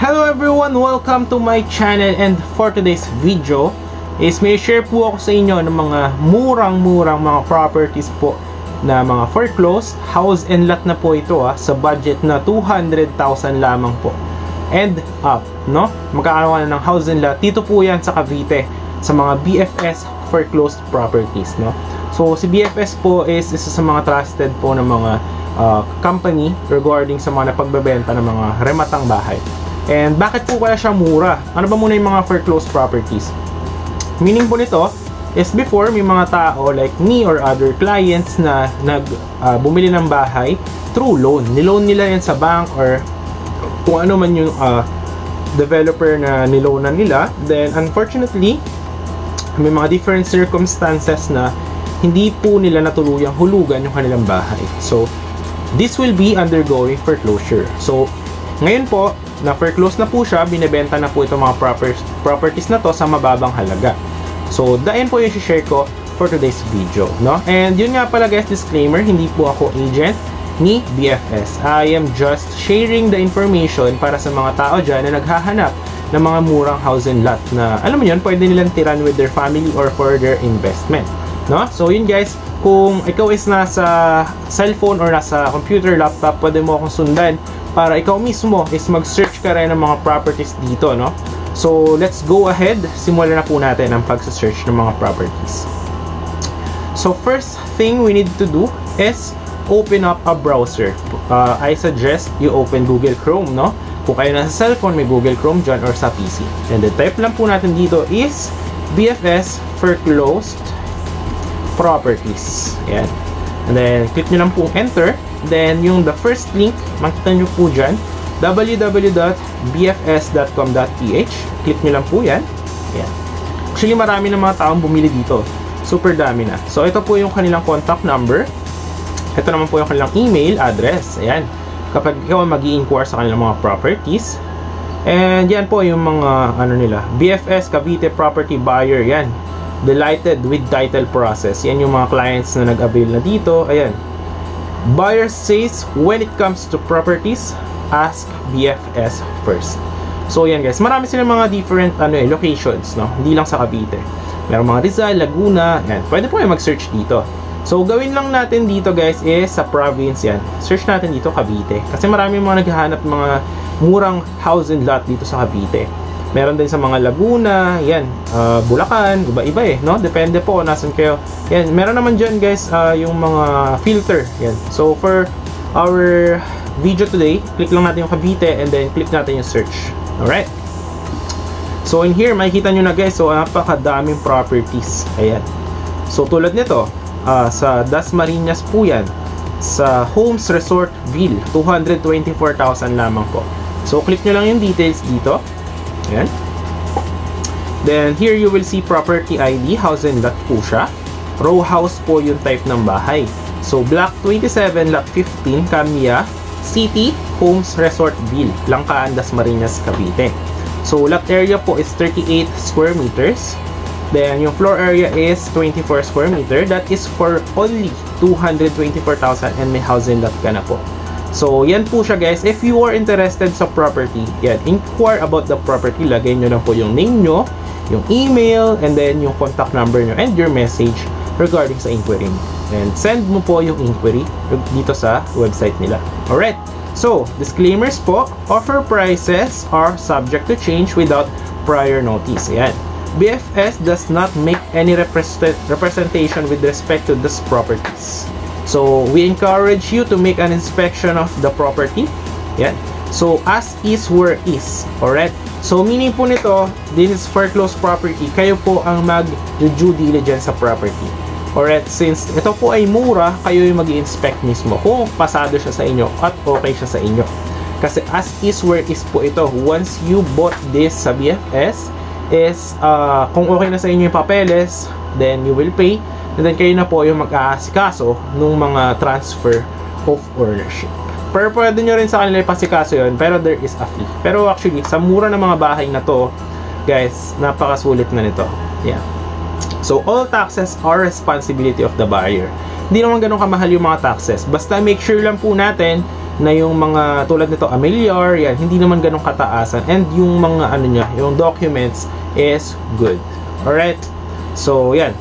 Hello everyone! Welcome to my channel, and for today's video is may share po ako sa inyo ng mga murang-murang mga properties po na mga foreclosed house and lot na po ito sa budget na 200,000 lamang po and up, no? Magkakaroon na ng house and lot dito po yan sa Cavite sa mga BFS foreclosed properties, no? So si BFS po is isa sa mga trusted po ng mga company regarding sa mga napagbebenta ng mga rematang bahay. And bakit po kaya siya mura? Ano ba muna yung mga foreclosed properties? Meaning po nito is before may mga tao like me or other clients na bumili ng bahay through loan. Niloan nila yan sa bank or kung ano man yung developer na niloanan nila. Then unfortunately, may mga different circumstances na hindi po nila natuluyang hulugan yung kanilang bahay. So this will be undergoing foreclosure. So ngayon po, na foreclose na po siya, binebenta na po itong mga properties na to sa mababang halaga. So, dayan po yung share ko for today's video, no? And yun nga pala guys, disclaimer, hindi po ako agent ni BFS. I am just sharing the information para sa mga tao dyan na naghahanap ng mga murang house and lot na, alam mo yun, pwede nilang tiran with their family or for their investment, no? So, yun guys, kung ikaw is nasa cellphone or nasa computer, laptop, pwede mo akong sundan para ikaw mismo is mag-search ka rin ng mga properties dito, no? So, let's go ahead. Simulan na po natin ang pag-search ng mga properties. So, first thing we need to do is open up a browser. I suggest you open Google Chrome, no? Kung kayo nasa cellphone, may Google Chrome dyan or sa PC. And the type lang po natin dito is BFS foreclosed properties. Yan. And then, click nyo lang po enter. Then, yung the first link, makita nyo po dyan, www.bfs.com.ph. Click nyo lang po yan. Yan. Actually, marami na mga taong bumili dito. Super dami na. So, ito po yung kanilang contact number. Ito naman po yung kanilang email address. Ayan. Kapag ikaw mag-i-inquire sa kanilang mga properties. And yan po yung mga, ano nila, BFS Cavite Property Buyer. Yan. Delighted with title process. Yan yung mga clients na nag-avail na dito. Ayan. Buyer says, when it comes to properties, ask BFS first. So yan guys, marami silang mga different locations, no? Hindi lang sa Cavite. Merong mga Rizal, Laguna, yan. Pwede po kayo mag-search dito. So gawin lang natin dito guys is sa province yan. Search natin dito Cavite. Kasi marami mga naghahanap mga murang house and lot dito sa Cavite. Meron din sa mga Laguna, yan, Bulacan, iba-iba no? Depende po nasan kayo. Yan, meron naman dyan guys, yung mga filter, yan. So for our video today, click lang natin yung Cavite and then click natin yung search. Alright? So in here, makikita nyo na guys, so napakadaming properties. Ayan. So tulad nito, sa Dasmariñas po yan, sa Homes Resort Ville, 224,000 lamang po. So click nyo lang yung details dito. Ayan. Then here you will see property ID, house and lot po siya. Row house po yung type ng bahay. So block 27, lot 15, Camia City, Homes Resort Ville, Langkaan, Dasmariñas, Cavite. So lot area po is 38 square meters. Then yung floor area is 24 square meter. That is for only 224,000 and may house and lot ka na po. So, yan po siya guys. If you are interested sa property, yan, inquire about the property. Lagay nyo lang po yung name nyo, yung email, and then yung contact number nyo, and your message regarding sa inquiry. And send mo po yung inquiry dito sa website nila. Alright. So, disclaimers po. Offer prices are subject to change without prior notice. Yan. BFS does not make any representation with respect to these properties. So, we encourage you to make an inspection of the property. Yan. So, as is where is. Alright? So, meaning po nito, this is foreclosed property. Kayo po ang mag-due diligence sa property. Alright? Since ito po ay mura, kayo yung mag-i-inspect mismo kung pasado siya sa inyo at okay siya sa inyo. Kasi as is where is po ito. Once you bought this sa BFS, is kung okay na sa inyo yung papeles, then you will pay. And then kayo na po yung mag-aasikaso nung mga transfer of ownership. Pero pwede nyo rin sa kanila ipasikaso yun, pero there is a fee. Pero actually, sa mura ng mga bahay na to, guys, napakasulit na nito. Yeah. So, all taxes are responsibility of the buyer. Hindi naman ganun kamahal yung mga taxes. Basta make sure lang po natin na yung mga tulad nito Amilyar, yan, hindi naman ganun kataasan, and yung mga ano niya, yung documents is good. Alright, so yan.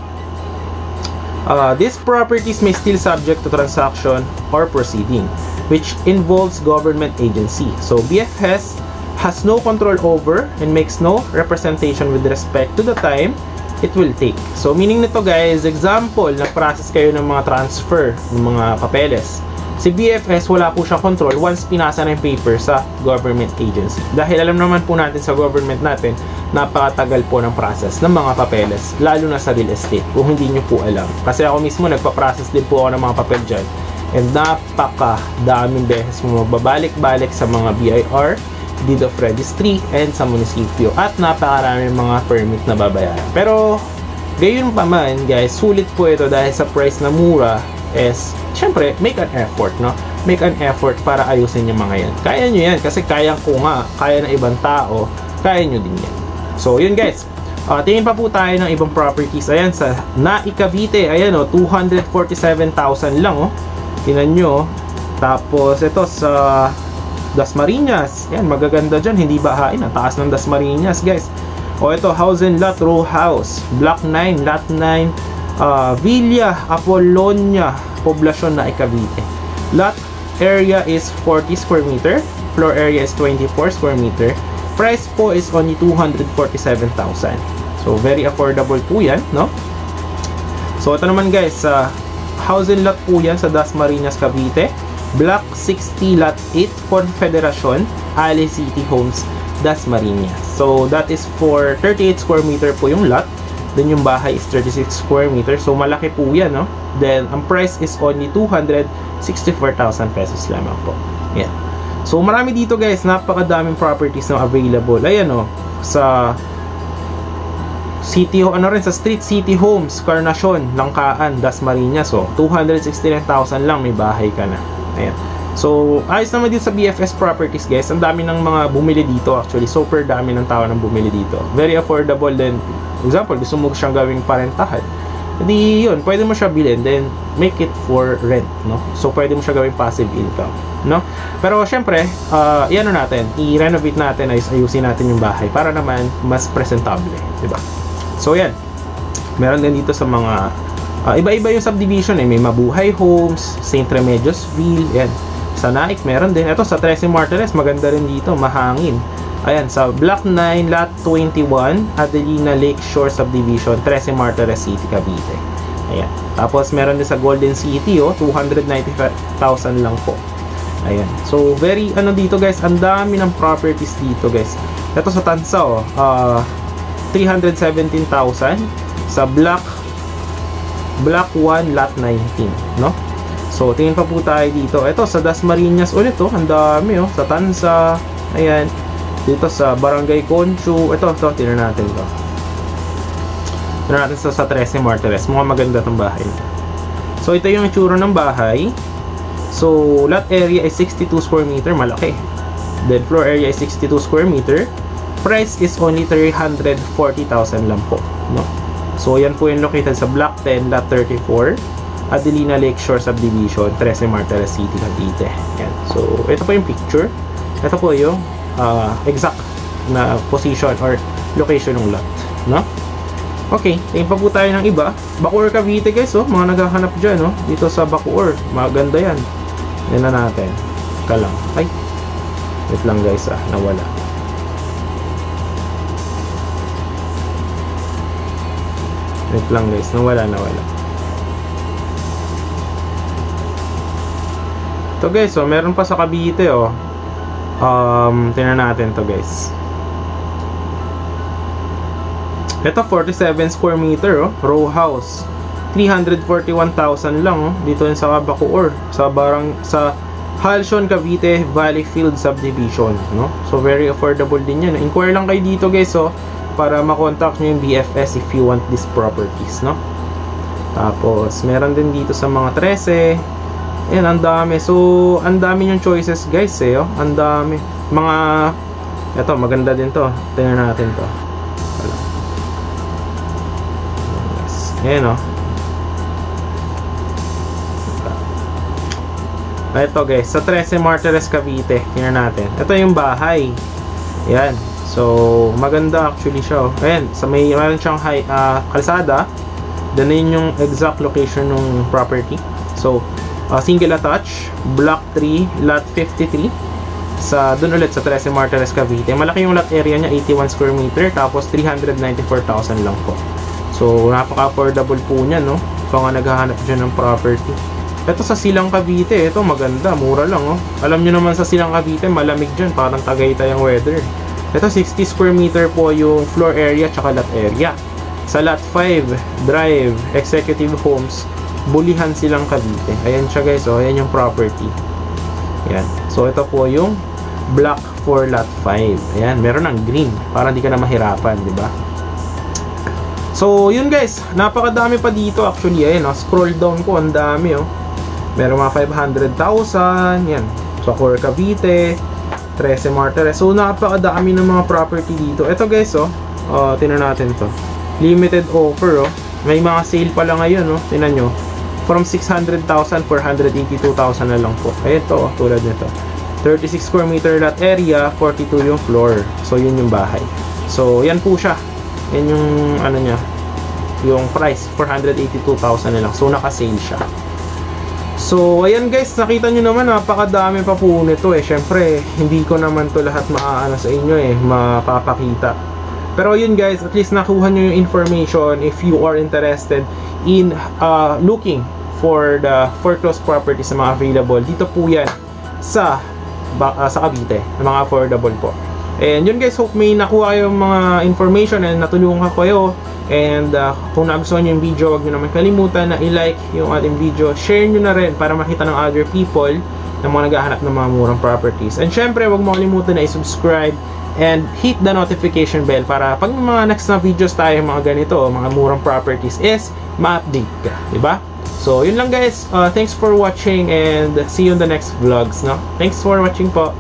These properties may still subject to transaction or proceeding which involves government agency. So BFS has no control over and makes no representation with respect to the time it will take. So meaning nito guys, example, nag-process kayo ng mga transfer ng mga papeles. Si BFS, wala po siyang control once pinasa na yung paper sa government agency. Dahil alam naman po natin sa government natin, napakatagal po ng process ng mga papeles, lalo na sa real estate, kung hindi nyo po alam. Kasi ako mismo, nagpa-process din po ako ng mga papel dyan. And napakadaming beses mo magbabalik-balik sa mga BIR, deed of registry, and sa munisipyo. At napakaraming mga permit na babayaran. Pero, gayon pa man guys, sulit po ito dahil sa price na mura is, syempre, make an effort, no? Make an effort para ayusin yung mga yan. Kaya nyo yan, kasi kaya ko nga, kaya ng ibang tao, kaya nyo din yan. So, yun guys. Tingin pa po tayo ng ibang properties. Ayan, sa Nai Cavite, ayan o, 247,000 lang o. Tingnan nyo. Tapos, ito sa Dasmariñas. Ayan, magaganda dyan, hindi bahain. Ang taas ng Dasmariñas, guys. O, ito, house and lot, row house. Block 9, lot 9. Villa Apollonia, Poblacion Nai Cavite. Lot area is 40 square meter, floor area is 24 square meter. Price po is only 247,000. So very affordable po yan, no? So ito naman guys, house and lot po yan sa Dasmariñas, Cavite. Block 60, lot 8, Confederation, Ali City Homes, Dasmariñas. So that is for 38 square meter po yung lot. Then yung bahay is 36 square meter. So malaki po yan, no? Then ang price is only 264,000 pesos lamang po. Yan. So marami dito guys, napakadaming properties na available. Ayan, no? Sa City, ano rin, sa Street City Homes, Carnacion, Langkaan, Dasmariñas. So 269,000 lang, may bahay ka na. Ayan. So, ayos naman dito sa BFS Properties guys. Ang dami ng mga bumili dito actually. Super dami ng tao nang bumili dito. Very affordable din. Example, gusto mo siyang gawing parentahan. Hindi yun, pwede mo siya bilhin then make it for rent, no? So, pwede mo siya gawing passive income, no? Pero syempre, i-ano natin, i-renovate natin, ayusin natin yung bahay para naman mas presentable, diba? So, yan. Meron din dito sa mga iba-iba yung subdivision eh. May Mabuhay Homes, St. Remediosville, yan. Sa Naik, meron din. Ito sa 13 Martires, maganda rin dito, mahangin. Ayan, sa Block 9, Lot 21, Adelina Lakeshore Subdivision, 13 Martires City, Cavite. Ayan. Tapos, meron din sa Golden City, 295,000 lang po. Ayan. So, very, dito guys, ang dami ng properties dito guys. Ito sa Tansa, 317,000. Sa Block 1, Lot 19, no? So, tingin pa po tayo dito. Ito, sa Dasmariñas ulit, ang dami, sa Tansa. Ayan. Dito sa Barangay Conchu. Ito, tingnan natin to. Tingnan natin sa 13 Martires. Mukhang maganda itong bahay. So, ito yung itsura ng bahay. So, lot area is 62 square meter. Malaki. Then, floor area is 62 square meter. Price is only 340,000 lang po, no? So, yan po yung located sa Block 10, Lot 34. Adelina Lakeshore Subdivision, 13 Martires City, Cavite. Yan. So, ito po yung picture. Ito po yung exact na position or location ng lot, no? Okay, tingin pa po tayo ng iba. Bacoor, Cavite guys, mga naghahanap dyan, dito sa Bacoor. Maganda yan. Yan na natin. Kalang. Ay, wait lang guys, nawala. Wait lang guys, nawala. Ito guys, meron pa sa Cavite, tingnan natin to guys. Ito 47 square meter, row house. 341,000 lang, dito yun sa Bacoor, sa Halcyon, Cavite, Valleyfield Subdivision, no? So very affordable din yan. Inquire lang kayo dito guys, para ma-contact nyo yung BFS if you want these properties, no? Tapos meron din dito sa mga 13. Ayan, ang dami. So, ang dami yung choices guys, ang dami. Mga, ito, maganda din to. Tingnan natin to. Ayan, Ito guys, sa 13 Martires Cavite, tingnan natin. Ito yung bahay. Yan. So, maganda actually siya. Ayan, sa mayroon siyang kalsada. Then yun yung exact location ng property. So, single attach, block 3, lot 53. Dun ulit sa 13 Martires Cavite. Malaki yung lot area niya, 81 square meter. Tapos 394,000 lang po. So, napaka-affordable po niya, no? Kung nga naghahanap dyan ng property. Ito sa Silang Cavite, ito maganda, mura lang, oh. Alam nyo naman sa Silang Cavite, malamig dyan, parang Tagaytay ang weather. Ito 60 square meter po yung floor area tsaka lot area. Sa lot 5, drive, executive homes, Bulihan Silang Cavite. Ayan siya guys, oh, ayan yung property. Ayan. So ito po yung block 4 lot 5. Ayan, meron ng green para hindi ka na mahirapan, di ba? So yun guys, napakadami pa dito actually. Ayan, oh, scroll down ko, ang dami, oh. Meron mga 500,000, yan. Sa Core Cavite, 13 Martires. So, napakadami ng mga property dito. Ito guys, oh. Tingnan natin to. Limited offer, oh. May mga sale pala ngayon, oh. Tingnan nyo. From 600,000, 482,000 na lang po. Ito, oh, tulad nito. 36 square meter lot area, 42 yung floor. So, yun yung bahay. So, yan po siya. Yan yung, ano niya, yung price, 482,000 na lang. So, naka-sale siya. So, ayan guys, nakita nyo naman, napakadami pa po nito eh. Syempre, hindi ko naman to lahat maaano sa inyo eh, mapapakita. Pero yun guys, at least nakuha nyo yung information if you are interested in looking for the foreclosed properties na mga available. Dito po yan sa Cavite, na mga affordable po. And yun guys, hope may nakuha kayong mga information and natulungan ko kayo. And kung nagustuhan nyo yung video, huwag nyo naman kalimutan na i-like yung ating video. Share nyo na rin para makita ng other people na mga naghahanap ng mga murang properties. And syempre, huwag mo kalimutan na i-subscribe and hit the notification bell para pag mga next na videos tayo, mga ganito, mga murang properties, is ma-update ka, diba? So, yun lang guys. Thanks for watching and see you in the next vlogs, no? Thanks for watching po.